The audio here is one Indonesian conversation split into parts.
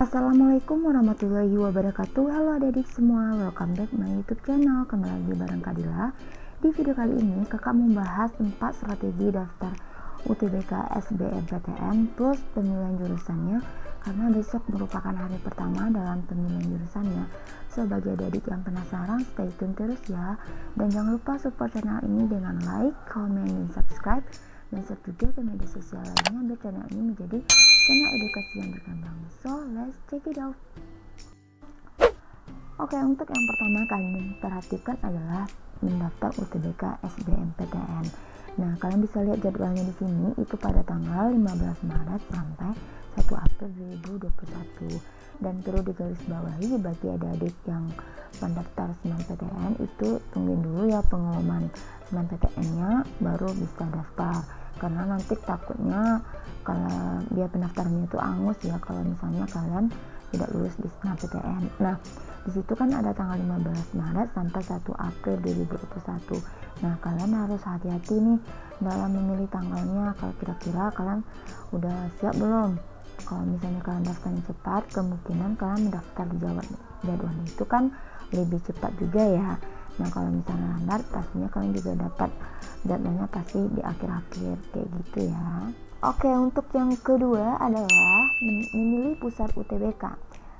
Assalamualaikum warahmatullahi wabarakatuh. Halo adik-adik semua, welcome back my YouTube channel. Kembali lagi bareng Kadila. Di video kali ini kakak membahas 4 strategi daftar UTBK SBMPTN plus pemilihan jurusannya, karena besok merupakan hari pertama dalam pemilihan jurusannya. So bagi adik-adik yang penasaran, stay tune terus ya. Dan jangan lupa support channel ini dengan like, comment, dan subscribe, dan share juga ke media sosial lainnya biar channel ini menjadi channel edukasi yang berkembang. So let's check it out. Oke, untuk yang pertama kalian perhatikan adalah mendaftar UTBK SBMPTN. Nah, kalian bisa lihat jadwalnya di sini, itu pada tanggal 15 Maret sampai 1 April 2021. Dan perlu digarisbawahi bagi adik-adik yang pendaftar SNMPTN itu tungguin dulu ya pengumuman SNMPTN-nya baru bisa daftar, karena nanti takutnya kalau dia pendaftarannya itu angus ya kalau misalnya kalian tidak lulus di SNMPTN. Nah, di situ kan ada tanggal 15 Maret sampai 1 April 2021. Nah, kalian harus hati-hati nih dalam memilih tanggalnya. Kalau kira-kira kalian udah siap belum? Kalau misalnya kalian daftarnya cepat, kemungkinan kalian mendaftar di jadwalnya itu kan lebih cepat juga ya. Nah, kalau misalnya lambat, pastinya kalian juga dapat jadwalnya pasti di akhir-akhir kayak gitu ya. Oke, untuk yang kedua adalah memilih pusat UTBK.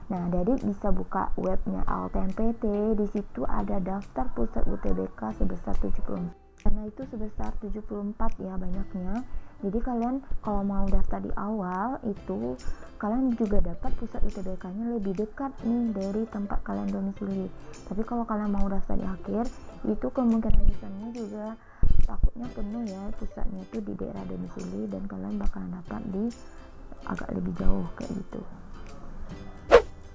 Nah, jadi bisa buka webnya ALTMPT. Di situ ada daftar pusat UTBK sebesar 74. Karena itu sebesar 74 ya banyaknya. Jadi kalian kalau mau daftar di awal itu kalian juga dapat pusat UTBK-nya lebih dekat nih dari tempat kalian domisili. Tapi kalau kalian mau daftar di akhir, itu kemungkinan besarnya juga takutnya penuh ya pusatnya itu di daerah domisili, dan kalian bakalan dapat di agak lebih jauh kayak gitu.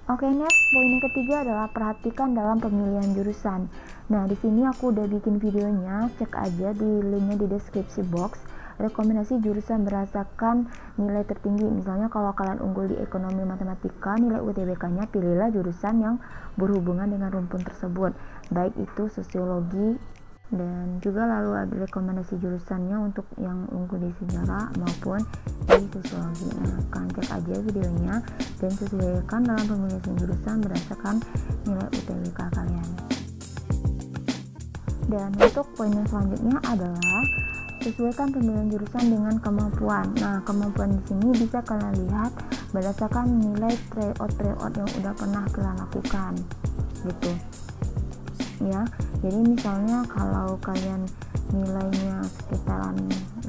Oke, next poin yang ketiga adalah perhatikan dalam pemilihan jurusan. Nah, di sini aku udah bikin videonya, cek aja di linknya di deskripsi box. Rekomendasi jurusan berdasarkan nilai tertinggi. Misalnya kalau kalian unggul di ekonomi matematika, nilai UTBK-nya pilihlah jurusan yang berhubungan dengan rumpun tersebut, baik itu sosiologi, dan juga lalu ada rekomendasi jurusannya untuk yang unggul di sejarah maupun di sosiologi. Nah, kalian cek aja videonya dan sesuaikan dalam pemilihan jurusan berdasarkan nilai UTBK kalian. Dan untuk poin yang selanjutnya adalah sesuaikan pemilihan jurusan dengan kemampuan. Nah, kemampuan di sini bisa kalian lihat berdasarkan nilai tryout yang udah pernah kalian lakukan gitu ya. Jadi misalnya kalau kalian nilainya sekitaran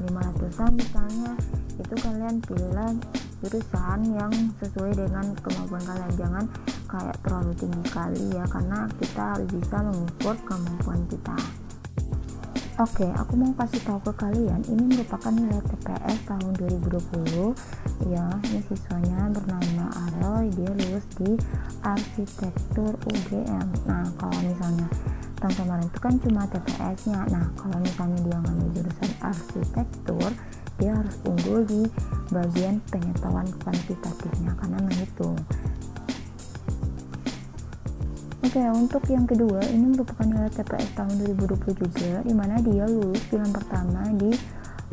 500-an misalnya, itu kalian pilihlah jurusan yang sesuai dengan kemampuan kalian, jangan kayak terlalu tinggi kali ya, karena kita harus bisa mengukur kemampuan kita. Oke, aku mau kasih tahu ke kalian, ini merupakan nilai TPS tahun 2020 ya. Ini siswanya bernama Arel, dia lulus di arsitektur UGM. Nah, kalau misalnya tahun kemarin itu kan cuma TPS-nya. Nah, kalau misalnya dia ngambil jurusan arsitektur, dia harus unggul di bagian pengetahuan kuantitatifnya karena menghitung. Oke, untuk yang kedua, ini merupakan nilai TPS tahun 2020 juga, di mana dia lulus pilihan pertama di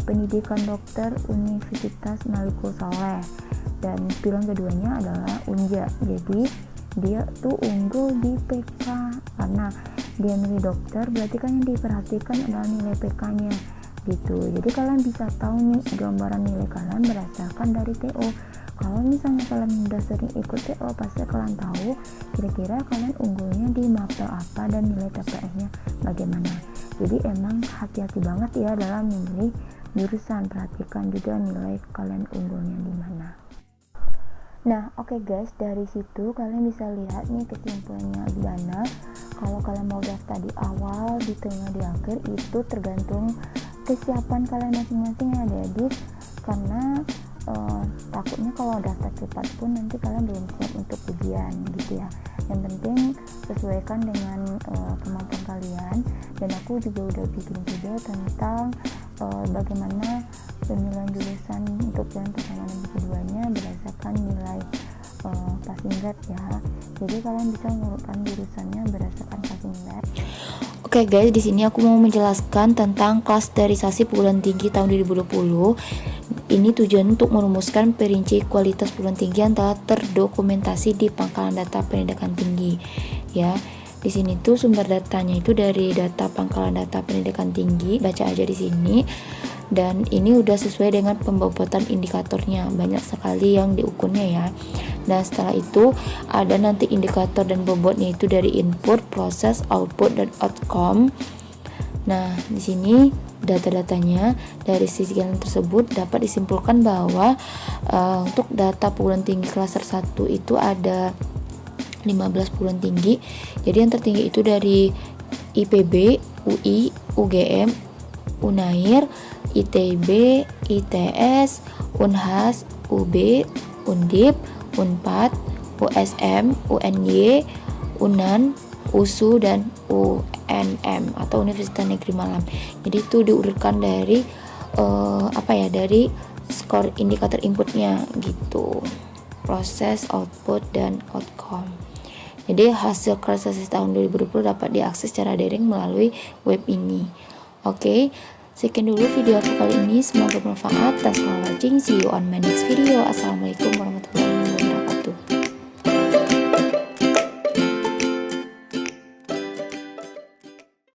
pendidikan dokter Universitas Maluku Saleh, dan pilihan keduanya adalah UNJA. Jadi dia tuh unggul di PK, karena dia milih dokter, berarti kan yang diperhatikan adalah nilai PK-nya gitu. Jadi kalian bisa tahu nih gambaran nilai kalian berdasarkan dari TO. Kalau misalnya kalian udah sering ikut TO, pasti kalian tahu kira-kira kalian unggulnya di mapel apa dan nilai TPS-nya bagaimana. Jadi emang hati-hati banget ya dalam memilih jurusan, perhatikan juga nilai kalian unggulnya di mana. Nah, oke guys, dari situ kalian bisa lihat nih kesimpulannya gimana. Kalau kalian mau daftar di awal, di tengah, di akhir, itu tergantung kesiapan kalian masing-masing ya adik-adik, karena takutnya kalau daftar cepat pun nanti kalian belum siap untuk ujian gitu ya. Yang penting sesuaikan dengan kemampuan kalian, dan aku juga udah bikin video tentang bagaimana pemilihan jurusan untuk yang pertama dan keduanya berdasarkan nilai passing grade ya. Jadi kalian bisa mengurutkan jurusannya berdasarkan passing grade. Oke guys, di sini aku mau menjelaskan tentang klasterisasi perguruan tinggi tahun 2020. Ini tujuan untuk merumuskan perinci kualitas perguruan tinggi yang telah terdokumentasi di Pangkalan Data Pendidikan Tinggi. Ya, di sini tuh sumber datanya itu dari data Pangkalan Data Pendidikan Tinggi. Baca aja di sini. Dan ini udah sesuai dengan pembobotan indikatornya, banyak sekali yang diukurnya ya. Nah setelah itu ada nanti indikator dan bobotnya itu dari input, proses, output, dan outcome. Nah di sini data-datanya dari segala tersebut dapat disimpulkan bahwa untuk data perguruan tinggi klaster 1 itu ada 15 perguruan tinggi. Jadi yang tertinggi itu dari IPB, UI, UGM, UNAIR, ITB, ITS, UNHAS, UB, Undip, Unpad, USM, UNY, UNAN, USU, dan UNM atau Universitas Negeri Malang. Jadi itu diurutkan dari dari skor indikator inputnya gitu, proses, output, dan outcome. Jadi hasil kerjasama tahun 2020 dapat diakses secara daring melalui web ini. Oke, sekian dulu video aku kali ini, semoga bermanfaat dan selamat watching. See you on my next video. Assalamualaikum warahmatullahi wabarakatuh.